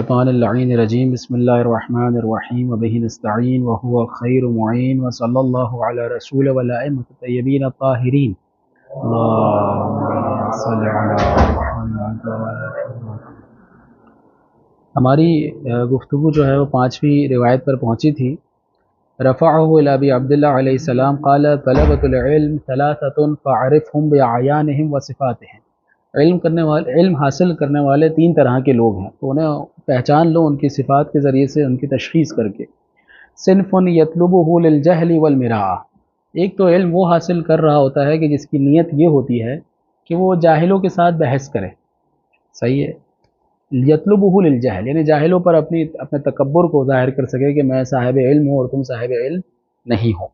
الشیطان اللعین الرجیم بسم اللہ الرحمن الرحیم وبہ نستعین وہو خیر معین وصلی اللہ علی رسول والائمۃ الطیبین الطاہرین اللہم صل علی محمد وعلی آل محمد۔ ہماری گفتگو جو ہے وہ 5ویں روایت پر پہنچی تھی۔ رفعہ الی ابی عبداللہ علیہ السلام قال طلبۃ العلم ثلاثۃ فاعرفہم بعیانہم وصفاتہم۔ علم حاصل کرنے والے 3 طرح کے لوگ ہیں، تو انہیں پہچان لو ان کی صفات کے ذریعے سے، ان کی تشخیص کر کے۔ صنف یطلبہ للجہل والمراء، ایک تو علم وہ حاصل کر رہا ہوتا ہے کہ جس کی نیت یہ ہوتی ہے کہ وہ جاہلوں کے ساتھ بحث کرے، صحیح ہے، یطلبہ للجہل یعنی جاہلوں پر اپنے تکبر کو ظاہر کر سکے کہ میں صاحب علم ہوں اور تم صاحب علم نہیں ہو۔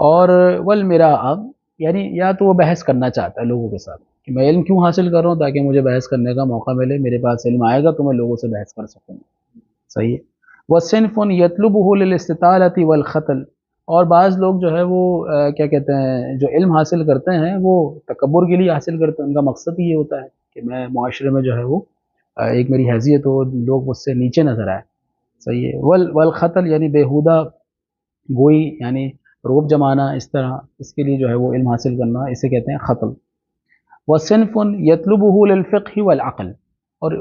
اور والمراء یعنی یا تو وہ بحث کرنا چاہتا ہے لوگوں کے ساتھ کہ میں علم کیوں حاصل کر رہا ہوں، تاکہ مجھے بحث کرنے کا موقع ملے، میرے پاس علم آئے گا تو میں لوگوں سے بحث کر سکوں گا، صحیح ہے۔ وصنف یطلبہ للاستطالۃ والخطل، اور بعض لوگ جو ہے وہ کیا کہتے ہیں، جو علم حاصل کرتے ہیں وہ تکبر کے لیے حاصل کرتے ہیں، ان کا مقصد ہی یہ ہوتا ہے کہ میں معاشرے میں جو ہے وہ ایک میری حیثیت ہو، لوگ مجھ سے نیچے نظر آئے، صحیح ہے۔ والخطل یعنی بیہودہ گوئی، یعنی روب جمانا، اس طرح اس کے لیے جو ہے وہ علم حاصل کرنا، اسے کہتے ہیں خطل۔ وصنف یطلبہ للفقہ والعقل، اور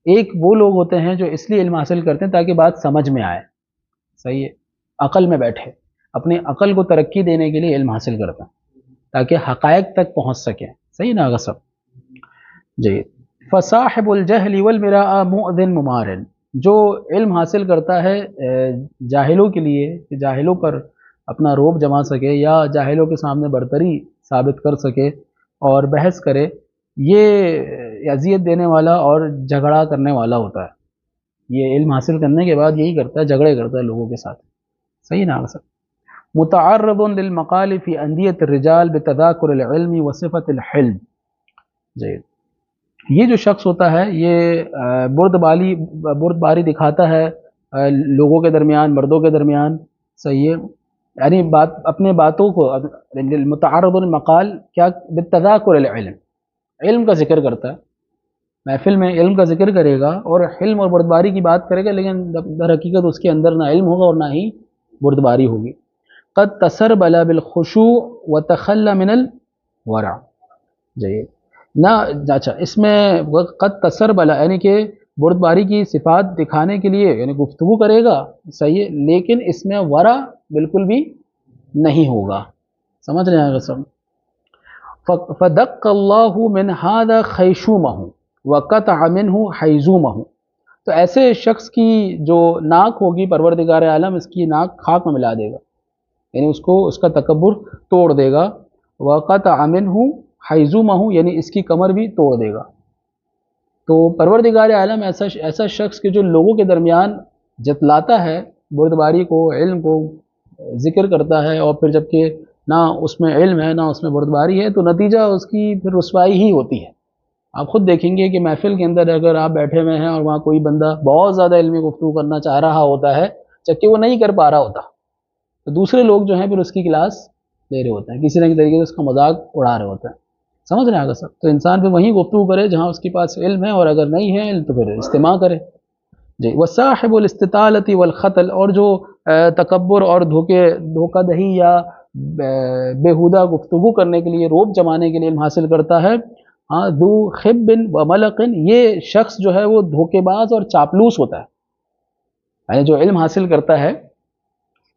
ایک وہ لوگ ہوتے ہیں جو اس لیے علم حاصل کرتے ہیں تاکہ بات سمجھ میں آئے، صحیح ہے، عقل میں بیٹھے، اپنی عقل کو ترقی دینے کے لیے علم حاصل کرتا ہے تاکہ حقائق تک پہنچ سکیں، صحیح نا غصب جی۔ فصاحب الجہل والمراء مؤذن ممارن، جو علم حاصل کرتا ہے جاہلوں کے لیے کہ جاہلوں پر اپنا روب جما سکے یا جاہلوں کے سامنے برتری ثابت کر سکے اور بحث کرے، یہ اذیت دینے والا اور جھگڑا کرنے والا ہوتا ہے۔ یہ علم حاصل کرنے کے بعد یہی کرتا ہے، جھگڑے کرتا ہے لوگوں کے ساتھ، صحیح نا سر۔ متعرض للمقال فی اندیۃ الرجال بتذاکر العلم وصفۃ الحلم، جی، یہ جو شخص ہوتا ہے یہ بردباری دکھاتا ہے لوگوں کے درمیان، مردوں کے درمیان، صحیح ہے، یعنی اپنے باتوں کو متعرض المقال کیا بالتذاکر العلم، علم کا ذکر کرتا ہے، محفل میں علم کا ذکر کرے گا اور حلم اور بردباری کی بات کرے گا، لیکن در حقیقت اس کے اندر نہ علم ہوگا اور نہ ہی بردباری ہوگی۔ قد تسربل بالخشوع وتخلى من الورع، جی نہ اچھا، اس میں قد تسربل یعنی کہ بردباری کی صفات دکھانے کے لیے یعنی گفتگو کرے گا، صحیح ہے، لیکن اس میں ورع بالکل بھی نہیں ہوگا، سمجھ رہے ہیں گا سب۔ فدق اللہ من هذا خیشومہ وقطع منہ حیزومہ، تو ایسے شخص کی جو ناک ہوگی پروردگار عالم اس کی ناک خاک میں ملا دے گا، یعنی اس کا تکبر توڑ دے گا۔ وقطع منہ حیزومہ یعنی اس کی کمر بھی توڑ دے گا۔ تو پروردگار عالم ایسا شخص کہ جو لوگوں کے درمیان جتلاتا ہے بردباری کو، علم کو ذکر کرتا ہے، اور پھر جبکہ نہ اس میں علم ہے نہ اس میں بردباری ہے، تو نتیجہ اس کی پھر رسوائی ہی ہوتی ہے۔ آپ خود دیکھیں گے کہ محفل کے اندر اگر آپ بیٹھے ہوئے ہیں اور وہاں کوئی بندہ بہت زیادہ علمی گفتگو کرنا چاہ رہا ہوتا ہے جبکہ وہ نہیں کر پا رہا ہوتا، تو دوسرے لوگ جو ہیں پھر اس کی کلاس لے رہے ہوتے ہیں، کسی نہ کسی طریقے سے اس کا مذاق اڑا رہے ہوتے ہیں، سمجھ رہے ہیں سب۔ تو انسان پھر وہیں گفتگو کرے جہاں اس کے پاس علم ہے، اور اگر نہیں ہے علم تو پھر استماع کرے، جی۔ وصاحب الاستطالۃ والخطل، اور جو تکبر اور دھوکہ دہی یا بیہودہ گفتگو کرنے کے لیے، روب جمانے کے لیے علم حاصل کرتا ہے، ہاں، ذو خب و ملق، یہ شخص جو ہے وہ دھوکے باز اور چاپلوس ہوتا ہے، یعنی جو علم حاصل کرتا ہے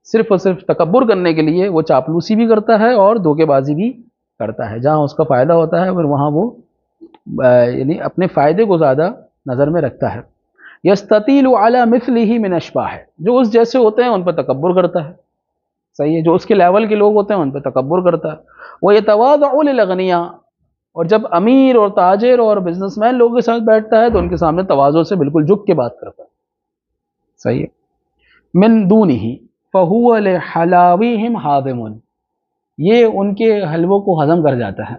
صرف اور صرف تکبر کرنے کے لیے وہ چاپلوسی بھی کرتا ہے اور دھوکے بازی بھی کرتا ہے، جہاں اس کا فائدہ ہوتا ہے پھر وہاں وہ یعنی اپنے فائدے کو زیادہ نظر میں رکھتا ہے۔ یستطیل علی مثلہ من اشباہ، جو اس جیسے ہوتے ہیں ان پر تکبر کرتا ہے، صحیح ہے، جو اس کے لیول کے لوگ ہوتے ہیں ان پہ تکبر کرتا ہے۔ ویتواضع للاغنیاء، اور جب امیر اور تاجر اور بزنس مین لوگوں کے ساتھ بیٹھتا ہے تو ان کے سامنے تواضع سے بالکل جھک کے بات کرتا ہے، صحیح ہے۔ من دونہ فہو لحلاویہم ہاضم، یہ ان کے حلووں کو ہضم کر جاتا ہے،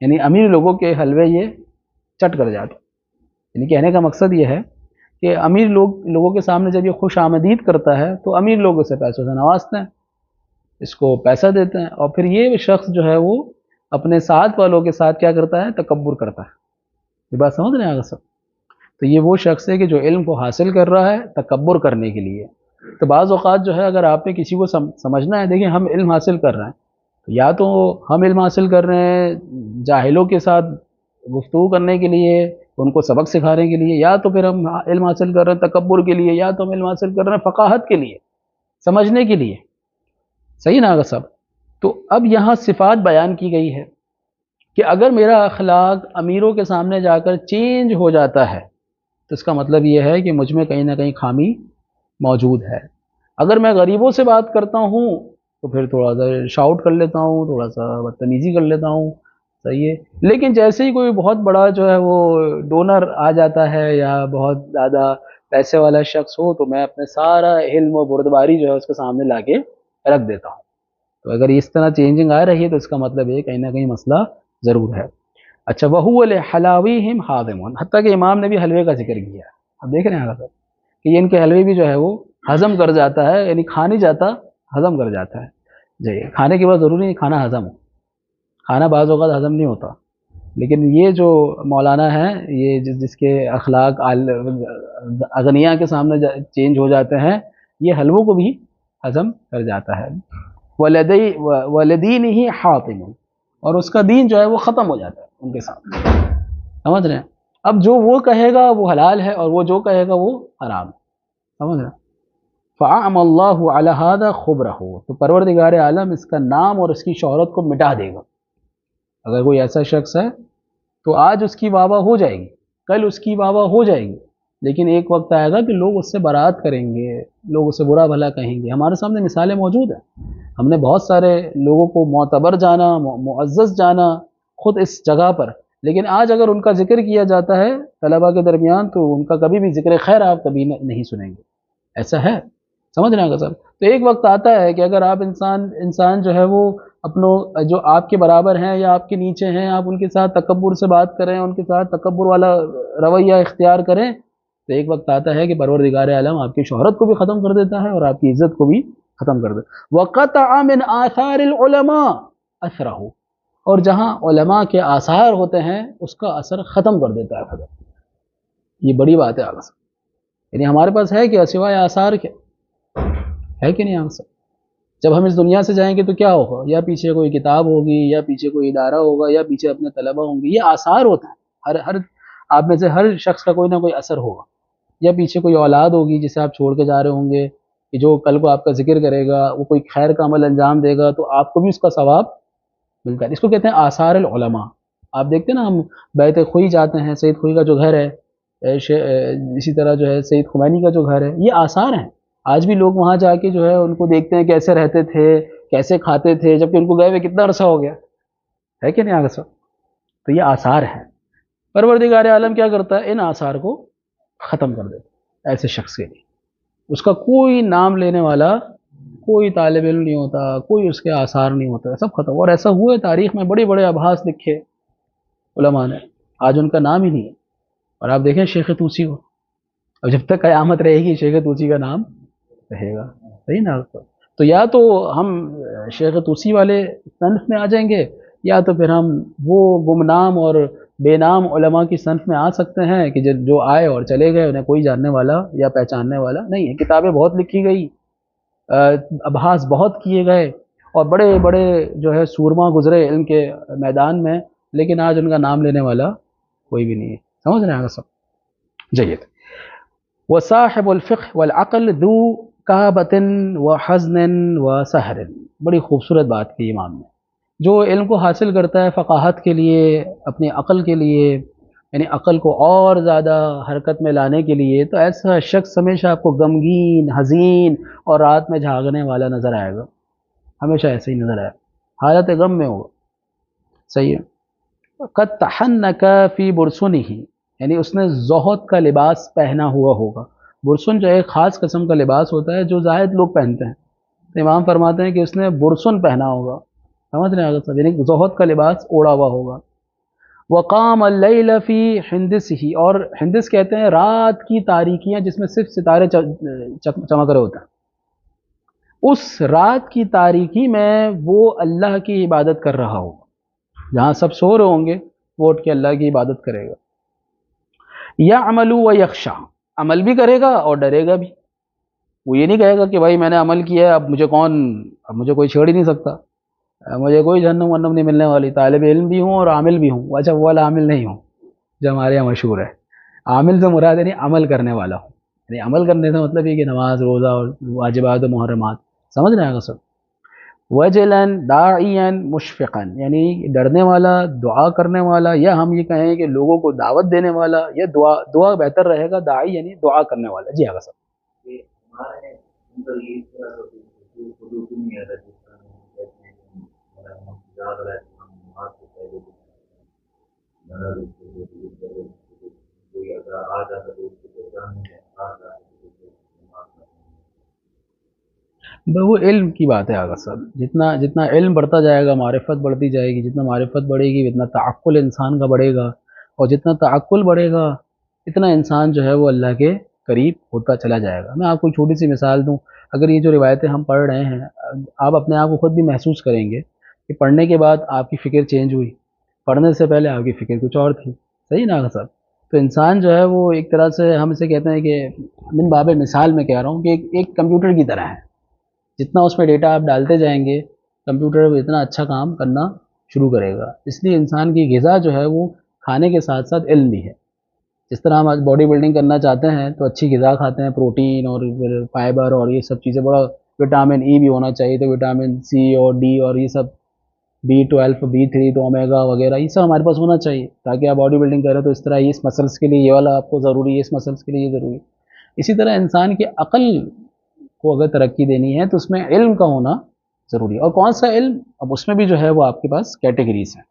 یعنی امیر لوگوں کے حلوے یہ چٹ کر جاتا ہے، یعنی کہنے کا مقصد یہ ہے کہ امیر لوگوں کے سامنے جب یہ خوش آمدید کرتا ہے تو امیر لوگ اسے پیسوں سے نوازتے ہیں، اس کو پیسہ دیتے ہیں، اور پھر یہ شخص جو ہے وہ اپنے ساتھ والوں کے ساتھ کیا کرتا ہے، تکبر کرتا ہے۔ یہ بات سمجھ رہے ہیں آپ سب؟ تو یہ وہ شخص ہے کہ جو علم کو حاصل کر رہا ہے تکبر کرنے کے لیے۔ تو بعض اوقات جو ہے اگر آپ نے کسی کو سمجھنا ہے، دیکھیں ہم علم حاصل کر رہے ہیں، تو یا تو ہم علم حاصل کر رہے ہیں جاہلوں کے ساتھ گفتگو کرنے کے لیے، ان کو سبق سکھانے کے لیے، یا تو پھر ہم علم حاصل کر رہے ہیں تکبر کے لیے، یا تو ہم علم حاصل کر رہے ہیں فقاہت کے لیے، سمجھنے کے لیے۔ صحیح نا آگا صاحب؟ تو اب یہاں صفات بیان کی گئی ہے کہ اگر میرا اخلاق امیروں کے سامنے جا کر چینج ہو جاتا ہے تو اس کا مطلب یہ ہے کہ مجھ میں کہیں نہ کہیں خامی موجود ہے۔ اگر میں غریبوں سے بات کرتا ہوں تو پھر تھوڑا سا شاؤٹ کر لیتا ہوں، تھوڑا سا بدتمیزی کر لیتا ہوں، صحیح ہے۔ لیکن جیسے ہی کوئی بہت بڑا جو ہے وہ ڈونر آ جاتا ہے یا بہت زیادہ پیسے والا شخص ہو تو میں اپنے سارا علم و بردباری جو ہے اس کے سامنے لا کے رکھ دیتا ہوں۔ تو اگر اس طرح چینجنگ آ رہی ہے تو اس کا مطلب یہ کہیں نہ کہیں مسئلہ ضرور ہے۔ اچھا، وَهُوَ لِحَلَاوِهِمْ حَاضِمٌ، حتیٰ کہ امام نے بھی حلوے کا ذکر کیا۔ اب دیکھ رہے ہیں آپ کہ یہ ان کے حلوے بھی جو ہے وہ ہضم کر جاتا ہے، یعنی کھا نہیں جاتا، ہضم کر جاتا ہے۔ جی، کھانے کے بعد ضروری نہیں کھانا ہضم ہو، کھانا بعض اوقات ہضم نہیں ہوتا، لیکن یہ جو مولانا ہے، یہ جس کے اخلاق اغنیاء کے سامنے چینج ہو جاتے ہیں، یہ حلووں کو بھی ہضم کر جاتا ہے۔ وَلَدِينِهِ حَاطِمٌ، اور اس کا دین جو ہے وہ ختم ہو جاتا ہے ان کے سامنے، سمجھ رہے ہیں؟ اب جو وہ کہے گا وہ حلال ہے اور وہ جو کہے گا وہ حرام ہے، سمجھ رہے ہیں؟ فَأَعْمَى اللَّهُ عَلَى هَذَا خُبْرَهُ، تو پروردگار عالم اس کا نام اور اس کی شہرت کو مٹا دے گا۔ اگر کوئی ایسا شخص ہے تو آج اس کی واہ واہ ہو جائے گی، کل اس کی واہ واہ ہو جائے گی، لیکن ایک وقت آئے گا کہ لوگ اس سے برات کریں گے، لوگ اسے برا بھلا کہیں گے۔ ہمارے سامنے مثالیں موجود ہیں، ہم نے بہت سارے لوگوں کو معتبر جانا، معزز جانا خود اس جگہ پر، لیکن آج اگر ان کا ذکر کیا جاتا ہے طلباء کے درمیان تو ان کا کبھی بھی ذکر خیر آپ کبھی نہیں سنیں گے۔ ایسا ہے، سمجھ رہے ہیں سر؟ تو ایک وقت آتا ہے کہ اگر آپ انسان جو ہے وہ اپنوں جو آپ کے برابر ہیں یا آپ کے نیچے ہیں، آپ ان کے ساتھ تکبر سے بات کریں، ان کے ساتھ تکبر والا رویہ اختیار کریں، تو ایک وقت آتا ہے کہ پروردگار عالم آپ کی شہرت کو بھی ختم کر دیتا ہے اور آپ کی عزت کو بھی ختم کر دیتا ہے۔ وَقَطَعَ مِنْ آثَارِ الْعُلَمَاءِ أَثْرَهُ، اور جہاں علماء کے آثار ہوتے ہیں اس کا اثر ختم کر دیتا ہے خدا۔ یہ بڑی بات ہے آگے سے، یعنی ہمارے پاس ہے کیا سوائے آثار کے؟ ہے کہ نہیں آپ سے؟ جب ہم اس دنیا سے جائیں گے تو کیا ہوگا؟ یا پیچھے کوئی کتاب ہوگی، یا پیچھے کوئی ادارہ ہوگا، یا پیچھے اپنے طلبہ ہوں گے، یہ آثار ہوتا ہے۔ ہر آپ میں سے ہر شخص کا کوئی نہ کوئی اثر ہوگا، یا پیچھے کوئی اولاد ہوگی جسے آپ چھوڑ کے جا رہے ہوں گے کہ جو کل کو آپ کا ذکر کرے گا، وہ کوئی خیر کا عمل انجام دے گا تو آپ کو بھی اس کا ثواب ملتا ہے۔ اس کو کہتے ہیں آثار العلماء۔ آپ دیکھتے ہیں نا، ہم بیت خوئی جاتے ہیں، سید خوئی کا جو گھر ہے، اسی طرح جو ہے سید خمینی کا جو گھر ہے، یہ آثار ہیں۔ آج بھی لوگ وہاں جا کے جو ہے ان کو دیکھتے ہیں کیسے رہتے تھے، کیسے کھاتے تھے، جبکہ ان کو گئے ہوئے کتنا عرصہ ہو گیا ہے کہ نہیں آگے سب؟ تو یہ آثار ہیں۔ پروردگار عالم کیا کرتا ہے؟ ان آثار کو ختم کر دیتا ہے ایسے شخص کے لیے۔ اس کا کوئی نام لینے والا، کوئی طالب علم نہیں ہوتا، کوئی اس کے آثار نہیں ہوتا، سب ختم۔ اور ایسا ہوا ہے تاریخ میں، بڑے بڑے ابحاث لکھے علماء نے، آج ان کا نام ہی نہیں ہے۔ اور آپ دیکھیں شیخ طوسی کو، اب جب تک قیامت رہے گی شیخ طوسی کا نام رہے گا، صحیح نا؟ تو یا تو ہم شیخ طوسی والے صنف میں آ جائیں گے، یا تو پھر ہم وہ گمنام اور بے نام علماء کی صنف میں آ سکتے ہیں کہ جو آئے اور چلے گئے، انہیں کوئی جاننے والا یا پہچاننے والا نہیں ہے۔ کتابیں بہت لکھی گئی، ابحاث بہت کیے گئے، اور بڑے بڑے جو ہے سورما گزرے علم کے میدان میں، لیکن آج ان کا نام لینے والا کوئی بھی نہیں ہے۔ سمجھ رہے ہیں سب؟ جید۔ وصاحب الفقہ والعقل ذو کابۃ وحزن وسحر، بڑی خوبصورت بات کی امام نے۔ جو علم کو حاصل کرتا ہے فقاہت کے لیے، اپنی عقل کے لیے، یعنی عقل کو اور زیادہ حرکت میں لانے کے لیے، تو ایسا شخص ہمیشہ آپ کو غمگین، حزین اور رات میں جھاگنے والا نظر آئے گا، ہمیشہ ایسے ہی نظر آئے گا، حالت غم میں ہوگا، صحیح ہے۔ قد تحنک فی برسنہ، یعنی اس نے زہد کا لباس پہنا ہوا ہوگا۔ برسن جو ایک خاص قسم کا لباس ہوتا ہے جو زاہد لوگ پہنتے ہیں، تو امام فرماتے ہیں کہ اس نے برسن پہنا ہوگا، سمجھ رہے ہیں سب؟ یعنی زہد کا لباس اوڑا ہوا ہوگا۔ وقام اللیل فی حندسہ، اور حندس کہتے ہیں رات کی تاریکیاں جس میں صرف ستارے چمک رہے ہوتے ہیں، اس رات کی تاریکی میں وہ اللہ کی عبادت کر رہا ہوگا، جہاں سب سو رہے ہوں گے وہ اٹھ کے اللہ کی عبادت کرے گا۔ یعمل و یخشا، عمل بھی کرے گا اور ڈرے گا بھی. وہ یہ نہیں کہے گا کہ بھائی میں نے عمل کیا ہے، اب مجھے کوئی چھیڑ ہی نہیں سکتا، مجھے کوئی جہنم ونم نہیں ملنے والی، طالب علم بھی ہوں اور عامل بھی ہوں. اچھا وہ والا عامل نہیں ہوں جو ہمارے یہاں مشہور ہے. عامل سے مراد یعنی عمل کرنے والا ہوں، یعنی عمل کرنے سے مطلب یہ کہ نماز روزہ اور واجبات و محرمات، سمجھ رہے ہیں سب. وجلاً داعیاً مشفقاً، یعنی ڈرنے والا، دعا کرنے والا، یا ہم یہ کہیں کہ لوگوں کو دعوت دینے والا، یا دعا بہتر رہے گا. داعی یعنی دعا کرنے والا. جی آگا سب. وہ علم کی بات ہے آگا صاحب. جتنا جتنا علم بڑھتا جائے گا، معرفت بڑھتی جائے گی، جتنا معرفت بڑھے گی اتنا تعقل انسان کا بڑھے گا، اور جتنا تعقل بڑھے گا اتنا انسان جو ہے وہ اللہ کے قریب ہوتا چلا جائے گا. میں آپ کو چھوٹی سی مثال دوں. اگر یہ جو روایتیں ہم پڑھ رہے ہیں، آپ اپنے آپ کو خود بھی محسوس کریں گے کہ پڑھنے کے بعد آپ کی فکر چینج ہوئی، پڑھنے سے پہلے آپ کی فکر کچھ اور تھی. صحیح نا آگا صاحب؟ تو انسان جو ہے وہ ایک طرح سے ہم اسے کہتے ہیں کہ من باب مثال میں کہہ رہا ہوں کہ ایک کمپیوٹر کی طرح ہے. جتنا اس میں ڈیٹا آپ ڈالتے جائیں گے کمپیوٹر اتنا اچھا کام کرنا شروع کرے گا. اس لیے انسان کی غذا جو ہے وہ کھانے کے ساتھ ساتھ علم بھی ہے. جس طرح ہم آج باڈی بلڈنگ کرنا چاہتے ہیں تو اچھی غذا کھاتے ہیں، پروٹین اور فائبر اور یہ سب چیزیں، بڑا وٹامن ای بھی ہونا چاہیے، تو وٹامن سی اور ڈی اور یہ سب B12 B3 تو اومیگا وغیرہ یہ سب ہمارے پاس ہونا چاہیے تاکہ آپ باڈی بلڈنگ کریں. تو اس طرح اس مسلس کے لیے یہ والا آپ کو ضروری ہے، اس مسلس کے لیے یہ ضروری ہے. اسی طرح انسان کی عقل کو اگر ترقی دینی ہے تو اس میں علم کا ہونا ضروری ہے. اور کون سا علم؟ اب اس میں بھی جو ہے وہ آپ کے پاس کیٹیگریز ہیں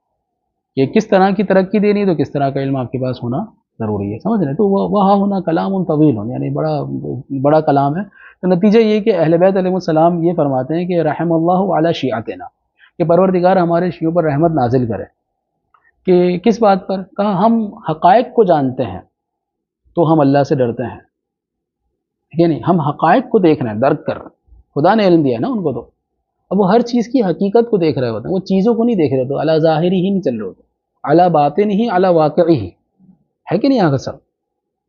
کہ کس طرح کی ترقی دینی ہے، تو کس طرح کا علم آپ کے پاس ہونا ضروری ہے. سمجھ رہے ہیں؟ تو وہاں ہونا کلام طویل ہو، یعنی بڑا کلام ہے. تو نتیجہ یہ کہ اہل بیت علیہ السلام یہ فرماتے ہیں کہ رحم اللہ علی شیعتنا، کہ پروردگار ہمارے شیعوں پر رحمت نازل کرے. کہ کس بات پر؟ کہا ہم حقائق کو جانتے ہیں تو ہم اللہ سے ڈرتے ہیں. یعنی ہم حقائق کو دیکھ رہے ہیں، درک کر رہے ہیں. خدا نے علم دیا ہے نا ان کو، تو اب وہ ہر چیز کی حقیقت کو دیکھ رہے ہوتے ہیں، وہ چیزوں کو نہیں دیکھ رہے، تو اعلیٰ ظاہری ہی نہیں چل رہے ہوتے، اعلیٰ باطن ہی، اعلیٰ واقعی ہی ہے کہ نہیں آگا سب.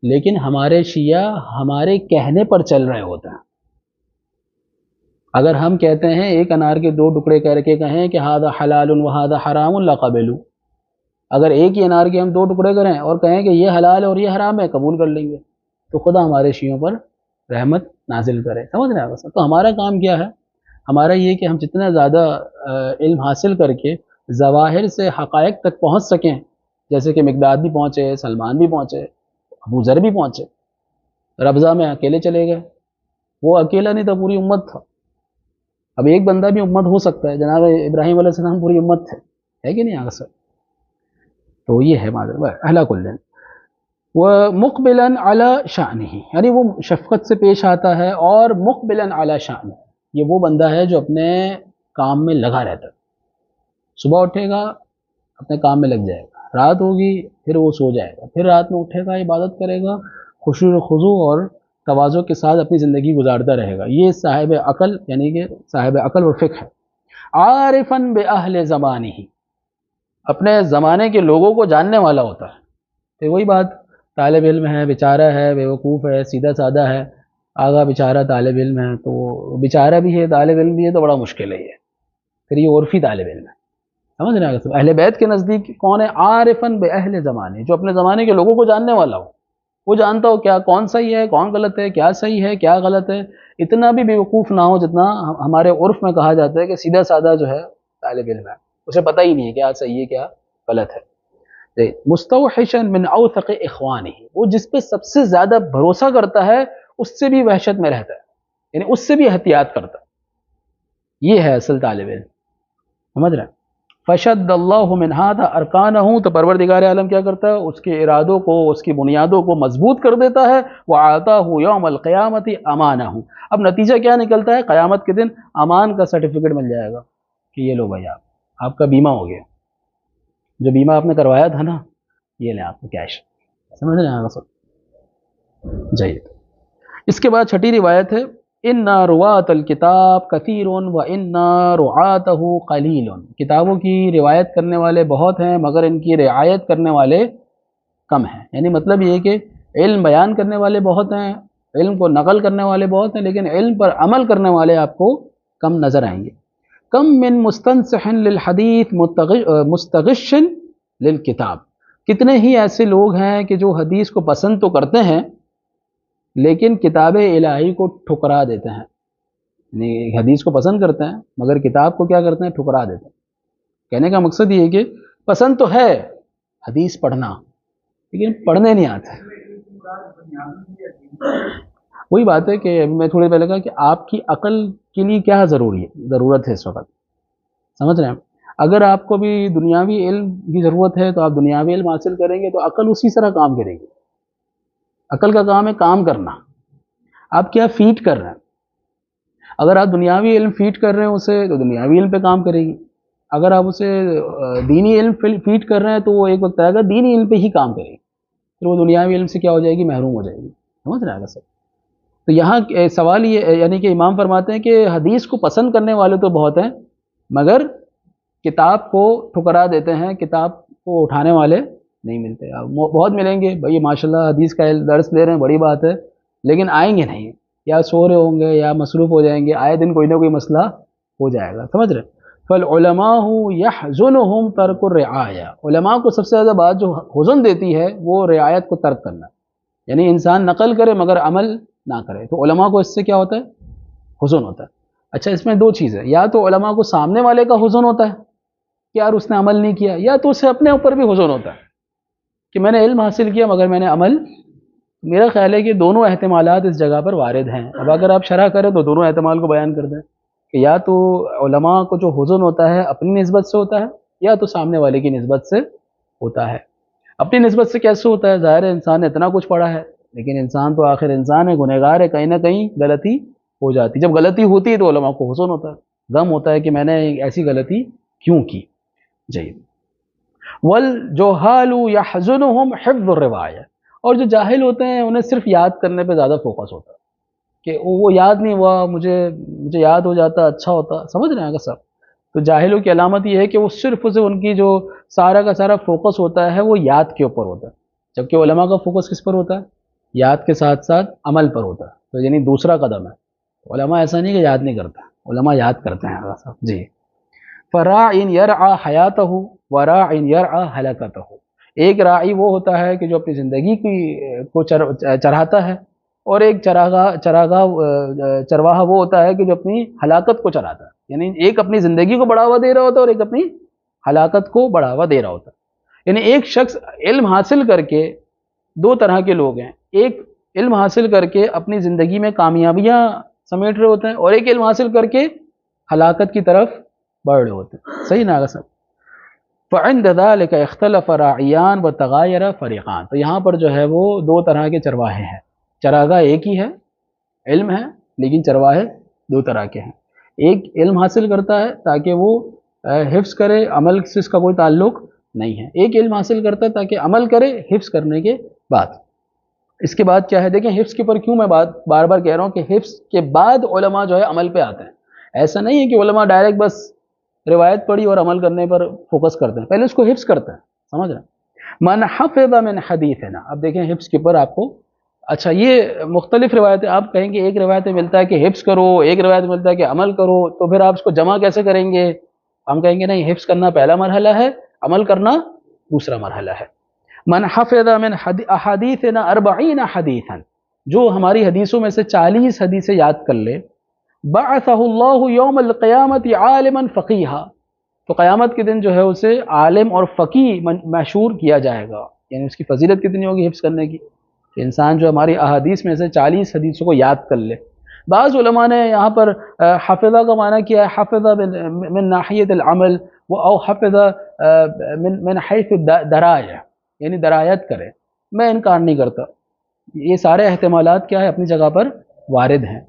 لیکن ہمارے شیعہ ہمارے کہنے پر چل رہے ہوتے ہیں. اگر ہم کہتے ہیں ایک انار کے دو ٹکڑے کر کے کہیں کہ ہذا حلال و ہذا حرام لقبلوا، اگر ایک ہی انار کے ہم دو ٹکڑے کریں اور کہیں کہ یہ حلال اور یہ حرام ہے، قبول کر لیں گے. تو خدا ہمارے شیعوں پر رحمت نازل کرے. سمجھ رہے ہیں؟ تو ہمارا کام کیا ہے؟ ہمارا یہ کہ ہم جتنا زیادہ علم حاصل کر کے ظواہر سے حقائق تک پہنچ سکیں، جیسے کہ مقداد بھی پہنچے، سلمان بھی پہنچے، ابو ذر بھی پہنچے. ربضہ میں اکیلے چلے گئے، وہ اکیلا نہیں تھا، پوری امت تھا. اب ایک بندہ بھی امت ہو سکتا ہے، جناب ابراہیم علیہ السلام پوری امت تھے، ہے کہ نہیں آگے سر؟ تو یہ ہے اہلا کلن. وہ مقبلاً علی شأنہ، یعنی وہ شفقت سے پیش آتا ہے، اور مقبلاً علی شأنہ، یہ وہ بندہ ہے جو اپنے کام میں لگا رہتا ہے. صبح اٹھے گا اپنے کام میں لگ جائے گا، رات ہوگی پھر وہ سو جائے گا، پھر رات میں اٹھے گا عبادت کرے گا، خشوع و خضوع اور تواضع کے ساتھ اپنی زندگی گزارتا رہے گا. یہ صاحب عقل، یعنی کہ صاحب عقل و فقہ ہے. عارفاً بأہل زمانہ، اپنے زمانے کے لوگوں کو جاننے والا ہوتا ہے. تو وہی بات، طالب علم ہے، بیچارہ ہے، بیوقوف ہے، سیدھا سادہ ہے، آگا بیچارہ طالب علم ہے، تو بیچارہ بھی ہے طالب علم بھی ہے، تو بڑا مشکل ہے یہ. پھر یہ عرفی طالب علم ہے. سمجھ رہے ہیں؟ اہل بیت کے نزدیک کون ہے؟ عارفاً بأہل زمانے، جو اپنے زمانے کے لوگوں کو جاننے والا ہو. وہ جانتا ہو کیا کون صحیح ہے، کون غلط ہے، کیا صحیح ہے، کیا غلط ہے. اتنا بھی بیوقوف نہ ہو جتنا ہمارے عرف میں کہا جاتا ہے کہ سیدھا سادہ جو ہے طالب علم ہے، اسے پتہ ہی نہیں ہے کیا صحیح ہے کیا غلط ہے. مستوحشا من اوثق اخوانہ، وہ جس پہ سب سے زیادہ بھروسہ کرتا ہے اس سے بھی وحشت میں رہتا ہے، یعنی اس سے بھی احتیاط کرتا ہے. یہ ہے اصل طالب علم. سمجھ رہے ہیں؟ فشد اللہ من ھذا ارکانہ، تو پروردگار عالم کیا کرتا ہے؟ اس کے ارادوں کو، اس کی بنیادوں کو مضبوط کر دیتا ہے. وآتاہ یوم القیامت امانہ، اب نتیجہ کیا نکلتا ہے؟ قیامت کے دن امان کا سرٹیفکیٹ مل جائے گا کہ یہ لو بھائی آپ کا بیمہ ہو گیا، جو بیمہ آپ نے کروایا تھا نا، یہ لیں آپ کو کیش. سمجھ رہے ہیں سب؟ جائیے. اس کے بعد چھٹی روایت ہے، ان رواۃ الکتاب کثیر و ان رعاتہ قلیل، کتابوں کی روایت کرنے والے بہت ہیں مگر ان کی رعایت کرنے والے کم ہیں. یعنی مطلب یہ ہے کہ علم بیان کرنے والے بہت ہیں، علم کو نقل کرنے والے بہت ہیں، لیکن علم پر عمل کرنے والے آپ کو کم نظر آئیں گے. کم من مستنصح للحدیث مستغش للکتاب، کتنے ہی ایسے لوگ ہیں کہ جو حدیث کو پسند تو کرتے ہیں لیکن کتاب الہی کو ٹھکرا دیتے ہیں. یعنی حدیث کو پسند کرتے ہیں مگر کتاب کو کیا کرتے ہیں؟ ٹھکرا دیتے ہیں. کہنے کا مقصد یہ ہے کہ پسند تو ہے حدیث پڑھنا لیکن پڑھنے نہیں آتے. وہی بات ہے کہ میں تھوڑی پہلے کہا کہ آپ کی عقل کے لیے کیا ضرورت ہے اس وقت، سمجھ رہے ہیں؟ اگر آپ کو بھی دنیاوی علم کی ضرورت ہے تو آپ دنیاوی علم حاصل کریں گے تو عقل اسی طرح کام کرے گی. عقل کا کام ہے کام کرنا. آپ کیا فیڈ کر رہے ہیں؟ اگر آپ دنیاوی علم فیڈ کر رہے ہیں اسے تو دنیاوی علم پہ کام کرے گی. اگر آپ اسے دینی علم فیڈ کر رہے ہیں تو وہ ایک وقت آئے گا دینی علم پہ ہی کام کرے گی، پھر وہ دنیاوی علم سے کیا ہو جائے گی؟ محروم ہو جائے گی. سمجھ رہے ہیں سر؟ تو یہاں سوال یہ یعنی کہ امام فرماتے ہیں کہ حدیث کو پسند کرنے والے تو بہت ہیں مگر کتاب کو ٹھکرا دیتے ہیں، کتاب کو اٹھانے والے نہیں ملتے. بہت ملیں گے بھائی ماشاءاللہ حدیث کا درس لے رہے ہیں، بڑی بات ہے، لیکن آئیں گے نہیں، یا سو رہے ہوں گے یا مصروف ہو جائیں گے، آئے دن کوئی نہ کوئی مسئلہ ہو جائے گا. سمجھ رہے؟ فالعلماء يحزنهم ترک الرعاية، علماء کو سب سے زیادہ بات جو حزن دیتی ہے وہ رعایت کو ترک کرنا، یعنی انسان نقل کرے مگر عمل نہ کرے. تو علماء کو اس سے کیا ہوتا ہے؟ حزن ہوتا ہے. اچھا اس میں دو چیزیں، یا تو علماء کو سامنے والے کا حزن ہوتا ہے کہ یار اس نے عمل نہیں کیا، یا تو اسے اپنے اوپر بھی حزن ہوتا ہے کہ میں نے علم حاصل کیا مگر میں نے عمل. میرا خیال ہے کہ دونوں احتمالات اس جگہ پر وارد ہیں. اب اگر آپ شرح کریں تو دونوں احتمال کو بیان کر دیں کہ یا تو علماء کو جو حزن ہوتا ہے اپنی نسبت سے ہوتا ہے یا تو سامنے والے کی نسبت سے ہوتا ہے. اپنی نسبت سے کیسے ہوتا ہے؟ ظاہر ہے انسان نے اتنا کچھ پڑھا ہے لیکن انسان تو آخر انسان ہے، گنہگار ہے، کہیں نہ کہیں غلطی ہو جاتی. جب غلطی ہوتی ہے تو علماء کو حزن ہوتا ہے، غم ہوتا ہے کہ میں نے ایسی غلطی کیوں کی. جی. والجہال یحزنہم حفظ الروایہ، اور جو جاہل ہوتے ہیں انہیں صرف یاد کرنے پہ زیادہ فوکس ہوتا ہے کہ وہ یاد نہیں ہوا، مجھے یاد ہو جاتا اچھا ہوتا. سمجھ رہے ہیں سب؟ تو جاہلوں کی علامت یہ ہے کہ وہ صرف اسے ان کی جو سارا کا سارا فوکس ہوتا ہے وہ یاد کے اوپر ہوتا ہے، جبکہ علماء کا فوکس کس پر ہوتا ہے؟ یاد کے ساتھ ساتھ عمل پر ہوتا ہے. تو یعنی دوسرا قدم ہے. علماء ایسا نہیں کہ یاد نہیں کرتا، علماء یاد کرتے ہیں. جی. فراع یرعى حیاتہ وراع یرعى ہلاکتہ، ایک راعی وہ ہوتا ہے کہ جو اپنی زندگی کو چراتا ہے، اور ایک چرواہا وہ ہوتا ہے کہ جو اپنی ہلاکت کو چراتا ہے. یعنی ایک اپنی زندگی کو بڑھاوا دے رہا ہوتا ہے اور ایک اپنی ہلاکت کو بڑھاوا دے رہا ہوتا ہے. یعنی ایک شخص علم حاصل کر کے، دو طرح کے لوگ ہیں، ایک علم حاصل کر کے اپنی زندگی میں کامیابیاں سمیٹ رہے ہوتے ہیں اور ایک علم حاصل کر کے ہلاکت کی طرف بڑھ رہے ہوتے ہیں. صحیح نا سب؟ فعند ذلك اختلف راعیان وتغایر فریقان، تو یہاں پر جو ہے وہ دو طرح کے چرواہے ہیں. چراگاہ ایک ہی ہے، علم ہے، لیکن چرواہے دو طرح کے ہیں. ایک علم حاصل کرتا ہے تاکہ وہ حفظ کرے، عمل سے اس کا کوئی تعلق نہیں ہے. ایک علم حاصل کرتا ہے تاکہ عمل کرے حفظ کرنے کے بعد. اس کے بعد کیا ہے؟ دیکھیں حفظ کے پر کیوں میں بار بار کہہ رہا ہوں کہ حفظ کے بعد علماء جو ہے عمل پہ آتے ہیں. ایسا نہیں ہے کہ علماء ڈائریکٹ بس روایت پڑھی اور عمل کرنے پر فوکس کرتے ہیں، پہلے اس کو حفظ کرتے ہیں. سمجھ رہے ہیں؟ من حفظ من حدیثنا، اب دیکھیں حفظ کے پر آپ کو اچھا یہ مختلف روایتیں، آپ کہیں گے ایک روایت میں ملتا ہے کہ حفظ کرو، ایک روایت میں ملتا ہے کہ عمل کرو، تو پھر آپ اس کو جمع کیسے کریں گے؟ ہم کہیں گے نہیں، حفظ کرنا پہلا مرحلہ ہے، عمل کرنا دوسرا مرحلہ ہے. من حفظ من احادیثنا 40 حدیثا، جو ہماری حدیثوں میں سے 40 حدیثیں یاد کر لے، بعثہ اللہ یوم القیامت عالما فقیہا، تو قیامت کے دن جو ہے اسے عالم اور فقیہ مشہور کیا جائے گا. یعنی اس کی فضیلت کتنی ہوگی حفظ کرنے کی؟ انسان جو ہماری احادیث میں سے 40 حدیثوں کو یاد کر لے. بعض علماء نے یہاں پر حفظہ کا معنی کیا ہے حفظہ من ناحیت العمل او حفظہ من حیث درایہ، یعنی درایت کرے. میں انکار نہیں کرتا، یہ سارے احتمالات کیا ہے اپنی جگہ پر وارد ہیں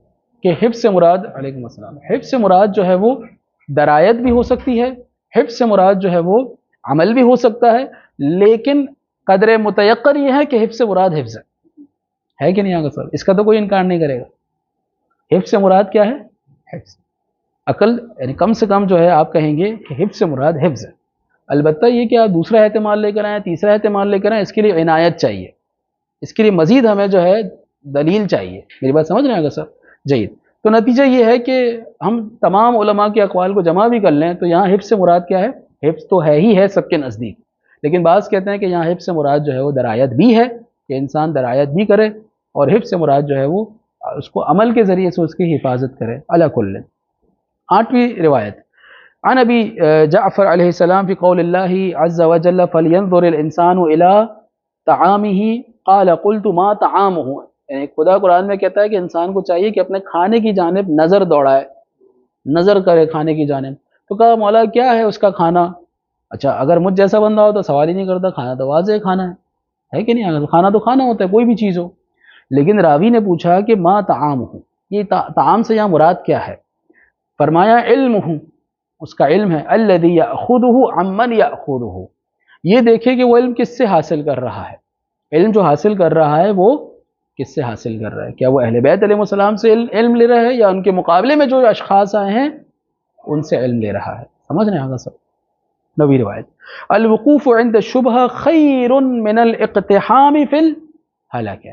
کہ حفظ سے مراد، علیکم السلام، حفظ سے مراد جو ہے وہ درایت بھی ہو سکتی ہے، حفظ سے مراد جو ہے وہ عمل بھی ہو سکتا ہے، لیکن قدر متیقن یہ ہے کہ حفظ سے مراد حفظ ہے کہ نہیں؟ آگے سر اس کا تو کوئی انکار نہیں کرے گا. حفظ سے مراد کیا ہے؟ حفظ. عقل یعنی کم سے کم جو ہے آپ کہیں گے کہ حفظ سے مراد حفظ ہے. البتہ یہ کہ آپ دوسرا احتمال لے کر آئیں، تیسرا احتمال لے کر آئیں، اس کے لیے عنایت چاہیے، اس کے لیے مزید ہمیں جو ہے دلیل چاہیے. میری بات سمجھ رہے ہیں اگر سر؟ جید. تو نتیجہ یہ ہے کہ ہم تمام علماء کے اقوال کو جمع بھی کر لیں تو یہاں حفظ سے مراد کیا ہے؟ حفظ تو ہے ہی ہے سب کے نزدیک، لیکن بعض کہتے ہیں کہ یہاں حفظ سے مراد جو ہے وہ درایت بھی ہے، کہ انسان درایت بھی کرے، اور حفظ سے مراد جو ہے وہ اس کو عمل کے ذریعے سے اس کی حفاظت کرے. علی کل. 8ویں روایت عن ابی جعفر علیہ السلام فی قول اللہ عز وجل فلینظر الانسان الی طعامہ قال قلت ما طعامہ. یعنی خدا قرآن میں کہتا ہے کہ انسان کو چاہیے کہ اپنے کھانے کی جانب نظر دوڑائے، نظر کرے کھانے کی جانب. تو کہا مولا کیا ہے اس کا کھانا؟ اچھا اگر مجھ جیسا بندہ ہو تو سوال ہی نہیں کرتا، کھانا تو واضح کھانا ہے کہ نہیں؟ کھانا تو کھانا ہوتا ہے کوئی بھی چیز ہو. لیکن راوی نے پوچھا کہ ما طعامہ، یہ طعام سے یہاں مراد کیا ہے؟ فرمایا علمہ، اس کا علم ہے، الذی یاخذہ عمن یاخذہ، یہ دیکھے کہ وہ علم کس سے حاصل کر رہا ہے. علم جو حاصل کر رہا ہے وہ کس سے حاصل کر رہا ہے؟ کیا وہ اہل بیت علیہ السلام سے علم لے رہا ہے، یا ان کے مقابلے میں جو اشخاص آئے ہیں ان سے علم لے رہا ہے؟ سمجھ رہے ہیں سب؟ 9ویں روایت الوقوف عند الشبہ خیر من الاقتحام فی الہلاک،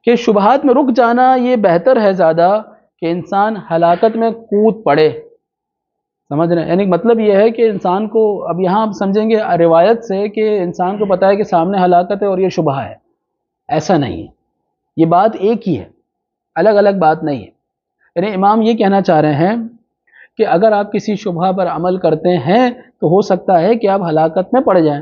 کہ شبہات میں رک جانا یہ بہتر ہے زیادہ کہ انسان ہلاکت میں کود پڑے. سمجھ رہے ہیں؟ یعنی مطلب یہ ہے کہ انسان کو، اب یہاں ہم سمجھیں گے روایت سے کہ انسان کو پتہ ہے کہ سامنے ہلاکت ہے اور یہ شبہ ہے، ایسا نہیں ہے. یہ بات ایک ہی ہے، الگ الگ بات نہیں ہے. یعنی امام یہ کہنا چاہ رہے ہیں کہ اگر آپ کسی شبہ پر عمل کرتے ہیں تو ہو سکتا ہے کہ آپ ہلاکت میں پڑ جائیں،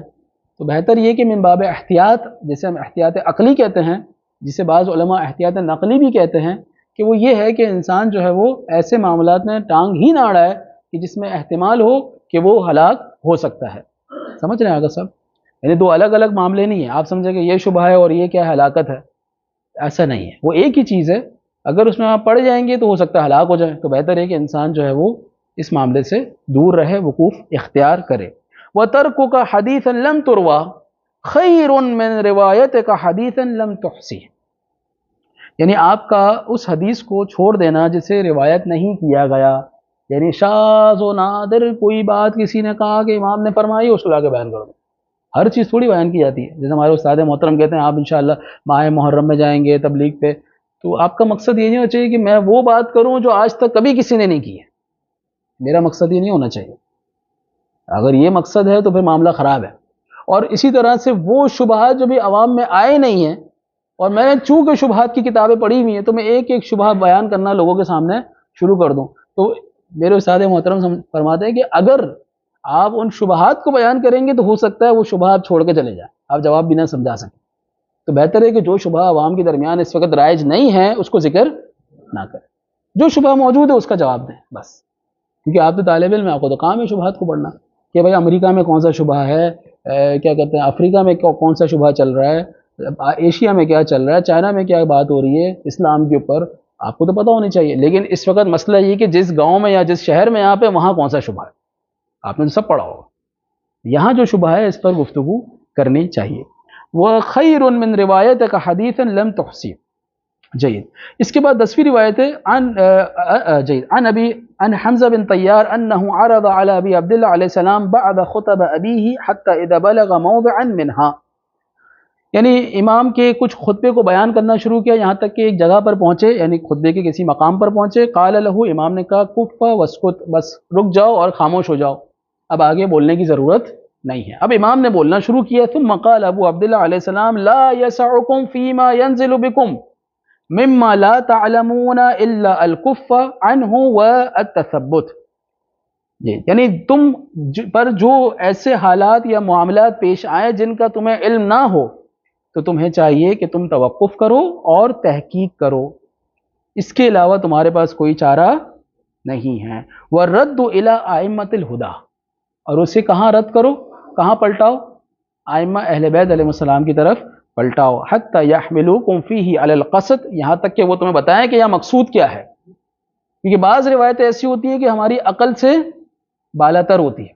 تو بہتر یہ کہ من باب احتیاط، جسے ہم احتیاط عقلی کہتے ہیں، جسے بعض علماء احتیاط نقلی بھی کہتے ہیں، کہ وہ یہ ہے کہ انسان جو ہے وہ ایسے معاملات میں ٹانگ ہی نہ اڑائے کہ جس میں احتمال ہو کہ وہ ہلاک ہو سکتا ہے. سمجھ رہے ہیں اگر صاحب؟ یعنی دو الگ الگ معاملے نہیں ہیں، آپ سمجھیں کہ یہ شبہ ہے اور یہ کیا ہلاکت ہے، ایسا نہیں ہے، وہ ایک ہی چیز ہے. اگر اس میں آپ پڑ جائیں گے تو ہو سکتا ہے ہلاک ہو جائیں، تو بہتر ہے کہ انسان جو ہے وہ اس معاملے سے دور رہے، وقوف اختیار کرے. وَتَرْكُكَ حَدِيثًا لَمْ تُرْوَى خَيْرٌ مِّن رِوَایَتِكَ حَدِيثًا لَمْ تُحْصِهِ، یعنی آپ کا اس حدیث کو چھوڑ دینا جسے روایت نہیں کیا گیا، یعنی شاذ و نادر کوئی بات کسی نے کہا کہ امام نے فرمائی اس کو لا کے بیان کر دو. ہر چیز تھوڑی بیان کی جاتی ہے. جیسے ہمارے استاد محترم کہتے ہیں آپ انشاءاللہ ماہ محرم میں جائیں گے تبلیغ پہ، تو آپ کا مقصد یہ نہیں ہونا چاہیے کہ میں وہ بات کروں جو آج تک کبھی کسی نے نہیں کی ہے. میرا مقصد یہ نہیں ہونا چاہیے. اگر یہ مقصد ہے تو پھر معاملہ خراب ہے. اور اسی طرح سے وہ شبہات جو بھی عوام میں آئے نہیں ہیں، اور میں چونکہ شبہات کی کتابیں پڑھی ہوئی ہیں تو میں ایک ایک شبہ بیان کرنا لوگوں کے سامنے شروع کر دوں، تو میرے استاد محترم فرماتے ہیں کہ اگر آپ ان شبہات کو بیان کریں گے تو ہو سکتا ہے وہ شبہ آپ چھوڑ کے چلے جائیں، آپ جواب بھی نہ سمجھا سکیں. تو بہتر ہے کہ جو شبہ عوام کے درمیان اس وقت رائج نہیں ہے اس کو ذکر نہ کریں، جو شبہ موجود ہے اس کا جواب دیں بس. کیونکہ آپ تو طالب علم ہیں، آپ کو تو کام ہے شبہات کو پڑھنا، کہ بھائی امریکہ میں کون سا شبہ ہے، کیا کہتے ہیں افریقہ میں کون سا شبہ چل رہا ہے، ایشیا میں کیا چل رہا ہے، چائنا میں کیا بات ہو رہی ہے اسلام کے اوپر، آپ کو تو پتہ ہونی چاہیے. لیکن اس وقت مسئلہ یہ کہ جس گاؤں میں یا جس شہر میں آپ ہیں وہاں کون سا شبہ ہے، آپ نے تو سب پڑھا ہوگا. یہاں جو شبہ ہے اس پر گفتگو کرنی چاہیے. وَخَيْرٌ مِّن رِوَایَتِكَ حَدِيثًا لَمْ تُحْصِهِ. جید. اس کے بعد 10ویں روایت ہے عن حمزہ بن طیار انه عرض على ابی عبداللہ علیہ السلام بعد خطب ابیہ حتی اذا بلغ موضعا منها، یعنی امام کے کچھ خطبے کو بیان کرنا شروع کیا یہاں تک کہ ایک جگہ پر پہنچے، یعنی خطبے کے کسی مقام پر پہنچے. قال له، امام نے کہا کف واسکت، بس رک جاؤ اور خاموش ہو جاؤ، اب آگے بولنے کی ضرورت نہیں ہے. اب امام نے بولنا شروع کیا. ثم قال ابو عبداللہ علیہ السلام لا يسعكم فيما ينزل بكم مما لا تعلمون الا الكف عنه والتثبت. یعنی تم پر جو ایسے حالات یا معاملات پیش آئیں جن کا تمہیں علم نہ ہو تو تمہیں چاہیے کہ تم توقف کرو اور تحقیق کرو، اس کے علاوہ تمہارے پاس کوئی چارہ نہیں ہے. وَالرَّدُّ إِلَىٰ أَئِمَّةِ الْهُدَىٰ، اور اسے کہاں رد کرو، کہاں پلٹاؤ؟ ائمہ اہل بیت علیہ السلام کی طرف پلٹاؤ. حتی یحملوکم فیہ علی القصد، یہاں تک کہ وہ تمہیں بتائیں کہ یہاں مقصود کیا ہے. کیونکہ بعض روایتیں ایسی ہوتی ہیں کہ ہماری عقل سے بالاتر ہوتی ہے،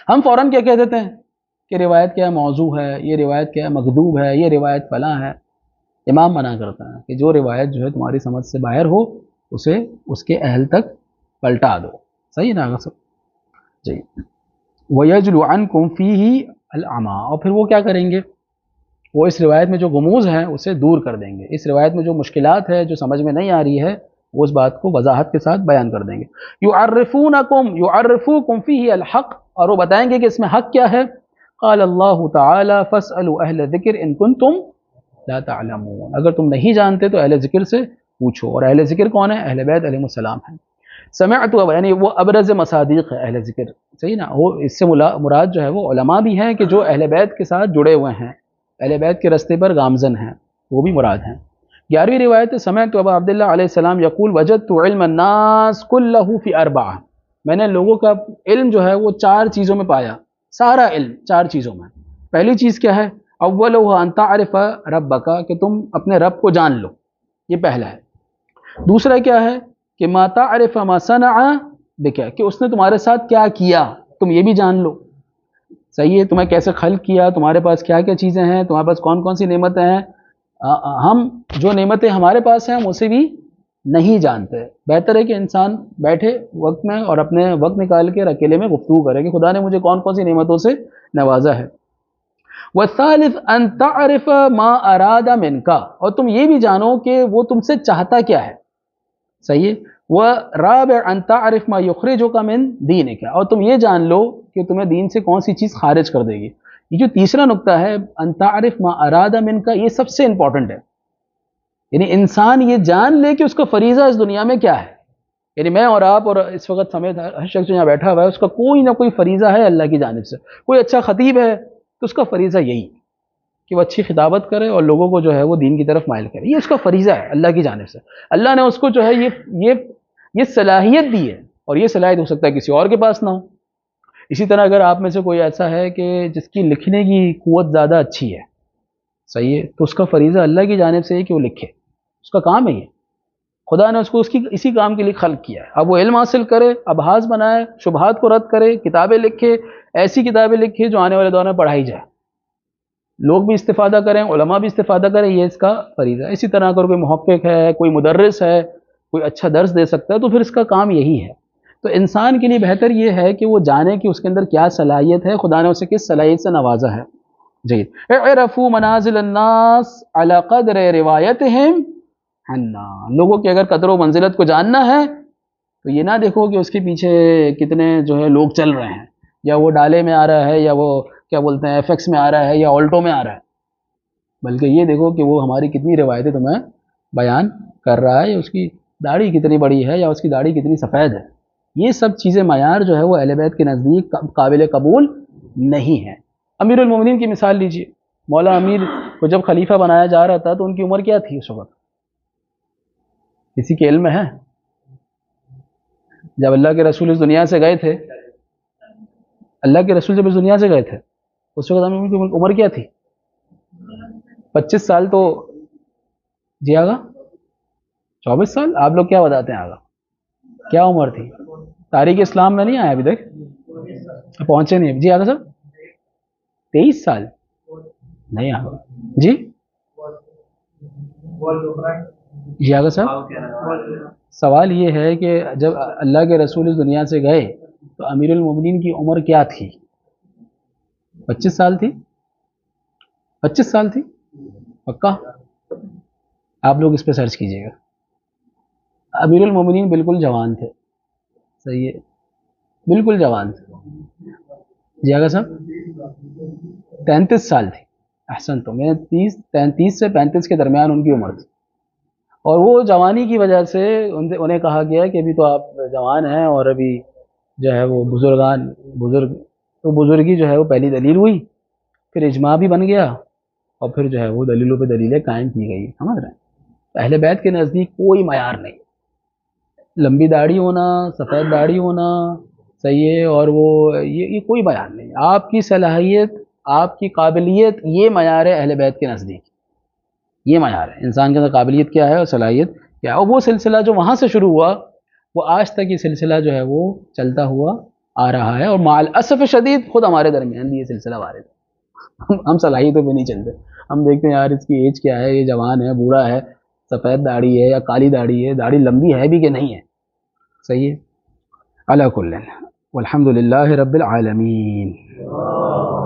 ہم فوراً کیا کہہ دیتے ہیں کہ روایت کیا موضوع ہے، یہ روایت کیا مکذوب ہے، یہ روایت فلاں ہے. امام منع کرتا ہے کہ جو روایت جو ہے تمہاری سمجھ سے باہر ہو اسے اس کے اہل تک پلٹا دو. صحیح نا سب؟ جی. وَيَجْلُ عَنْكُمْ فِيهِ الْأَعْمَى، اور پھر وہ کیا کریں گے، وہ اس روایت میں جو غموض ہیں اسے دور کر دیں گے، اس روایت میں جو مشکلات ہے جو سمجھ میں نہیں آ رہی ہے وہ اس بات کو وضاحت کے ساتھ بیان کر دیں گے۔ يُعَرِّفُوكُمْ فِيهِ الْحَقِّ، اور وہ بتائیں گے کہ اس میں حق کیا ہے۔ قال اللہ تعالی فاسألوا اہل ذکر ان کنتم لا تعلمون، اگر تم نہیں جانتے تو اہل ذکر سے پوچھو، اور اہل ذکر کون ہے؟ اہل بیت علیہ السلام ہیں۔ سمعت، یعنی وہ ابرز مصادیق ہے اہل ذکر، صحیح نا، وہ اس سے مراد جو ہے وہ علماء بھی ہیں کہ جو اہل بیت کے ساتھ جڑے ہوئے ہیں، اہل بیت کے رستے پر گامزن ہیں، وہ بھی مراد ہیں۔ 11ویں روایت ہے سمعت ابا عبداللہ علیہ السلام یقول وجدت علم الناس کلہ فی اربعہ، میں نے لوگوں کا علم جو ہے وہ 4 چیزوں میں پایا، سارا علم 4 چیزوں میں۔ پہلی چیز کیا ہے؟ اولھا ان تعرف ربک، کہ تم اپنے رب کو جان لو، یہ پہلا ہے۔ دوسرا کیا ہے کہ ما تعرف ما صنع بک، کہ اس نے تمہارے ساتھ کیا کیا تم یہ بھی جان لو، صحیح ہے، تمہیں کیسے خلق کیا، تمہارے پاس کیا کیا چیزیں ہیں، تمہارے پاس کون کون سی نعمتیں ہیں، ہم جو نعمتیں ہمارے پاس ہیں ہم اسے بھی نہیں جانتے۔ بہتر ہے کہ انسان بیٹھے وقت میں اور اپنے وقت نکال کے اکیلے میں گفتگو کرے کہ خدا نے مجھے کون کون سی نعمتوں سے نوازا ہے۔ والثالث ان تعرف ما اراد منک، اور تم یہ بھی جانو کہ وہ تم سے چاہتا کیا ہے، صحیح ہے۔ والرابع ان تعرف ما یخرجک من دینک، اور تم یہ جان لو کہ تمہیں دین سے کون سی چیز خارج کر دے گی۔ یہ جو تیسرا نقطہ ہے ان تعرف ما اراد منک، یہ سب سے امپورٹنٹ ہے، یعنی انسان یہ جان لے کہ اس کا فریضہ اس دنیا میں کیا ہے، یعنی میں اور آپ اور اس وقت سمیت ہر شخص جو یہاں بیٹھا ہوا ہے اس کا کوئی نہ کوئی فریضہ ہے اللہ کی جانب سے۔ کوئی اچھا خطیب ہے تو اس کا فریضہ یہی کہ وہ اچھی خطابت کرے اور لوگوں کو جو ہے وہ دین کی طرف مائل کرے، یہ اس کا فریضہ ہے اللہ کی جانب سے۔ اللہ نے اس کو جو ہے یہ صلاحیت دی ہے، اور یہ صلاحیت ہو سکتا ہے کسی اور کے پاس نہ ہو۔ اسی طرح اگر آپ میں سے کوئی ایسا ہے کہ جس کی لکھنے کی قوت زیادہ اچھی ہے، صحیح ہے، تو اس کا فریضہ اللہ کی جانب سے ہے کہ وہ لکھے، اس کا کام ہے یہ، خدا نے اس کو اسی کام کے لیے خلق کیا ہے۔ اب وہ علم حاصل کرے، ابحاث بنائے، شبہات کو رد کرے، کتابیں لکھے، ایسی کتابیں لکھے جو آنے والے دور میں پڑھائی جائے، لوگ بھی استفادہ کریں، علماء بھی استفادہ کریں، یہ اس کا فریضہ ہے۔ اسی طرح اگر کوئی محقق ہے، کوئی مدرس ہے، کوئی اچھا درس دے سکتا ہے تو پھر اس کا کام یہی ہے۔ تو انسان کے لیے بہتر یہ ہے کہ وہ جانے کہ اس کے اندر کیا صلاحیت ہے، خدا نے اسے کس صلاحیت سے نوازا ہے۔ جی، اعرفوا منازل الناس علی قدر روایتہم عنا، لوگوں کے اگر قدر و منزلت کو جاننا ہے تو یہ نہ دیکھو کہ اس کے پیچھے کتنے جو ہے لوگ چل رہے ہیں، یا وہ ڈالے میں آ رہا ہے، یا وہ کیا بولتے ہیں ایف ایکس میں آ رہا ہے، یا آلٹو میں آ رہا ہے، بلکہ یہ دیکھو کہ وہ ہماری کتنی روایتیں تمہیں بیان کر رہا ہے، یا اس کی داڑھی کتنی بڑی ہے، یا اس کی داڑھی کتنی سفید ہے۔ یہ سب چیزیں معیار جو ہے وہ اہل بیت کے نزدیک قابل قبول نہیں ہے۔ امیر المومنین کی مثال لیجئے، مولا امیر کو جب خلیفہ بنایا جا رہا تھا تو ان کی عمر کیا تھی اس وقت؟ کسی کے علم میں ہے؟ جب اللہ کے رسول اس دنیا سے گئے تھے، اللہ کے رسول جب اس دنیا سے گئے تھے اس وقت امیر کی عمر کیا تھی؟ 25 سال تو جی آگا 24 سال، آپ لوگ کیا بتاتے ہیں آگا کیا عمر تھی؟ تاریخ اسلام میں نہیں آیا ابھی تک، پہنچے نہیں جی آگا صاحب؟ 23 سال نہیں آگا جی جی آگا صاحب؟ سوال یہ ہے کہ جب اللہ کے رسول اس دنیا سے گئے تو امیر المومنین کی عمر کیا تھی؟ 25 سال تھی؟ 25 سال تھی پکا؟ آپ لوگ اس پہ سرچ کیجئے گا۔ امیر المومنین بالکل جوان تھے، صحیح ہے، بالکل جوان تھے جی آگا صاحب؟ 33 سال تھی، احسن، تو میں 33 سے 35 کے درمیان ان کی عمر تھی، اور وہ جوانی کی وجہ سے انہیں کہا گیا کہ ابھی تو آپ جوان ہیں اور ابھی جو ہے وہ تو بزرگی جو ہے وہ پہلی دلیل ہوئی، پھر اجماع بھی بن گیا، اور پھر جو ہے وہ دلیلوں پہ دلیلیں قائم کی گئی، سمجھ رہے ہیں؟ اہل بیت کے نزدیک کوئی معیار نہیں، لمبی داڑھی ہونا، سفید داڑھی ہونا، صحیح ہے، اور وہ یہ کوئی معیار نہیں، آپ کی صلاحیت، آپ کی قابلیت، یہ معیار ہے اہل بیت کے نزدیک، یہ معیار ہے انسان کے اندر قابلیت کیا ہے اور صلاحیت کیا ہے، اور وہ سلسلہ جو وہاں سے شروع ہوا وہ آج تک یہ سلسلہ جو ہے وہ چلتا ہوا آ رہا ہے، اور مع الاسف شدید خود ہمارے درمیان بھی یہ سلسلہ وارد ہے، ہم صلاحیتوں پہ نہیں چلتے، ہم دیکھتے ہیں یار اس کی ایج کیا ہے، یہ جوان ہے، بوڑھا ہے، سفید داڑھی ہے یا کالی داڑھی ہے، داڑھی لمبی ہے بھی کہ نہیں ہے، صحیح ہے، علی کل والحمد للہ رب العالمین.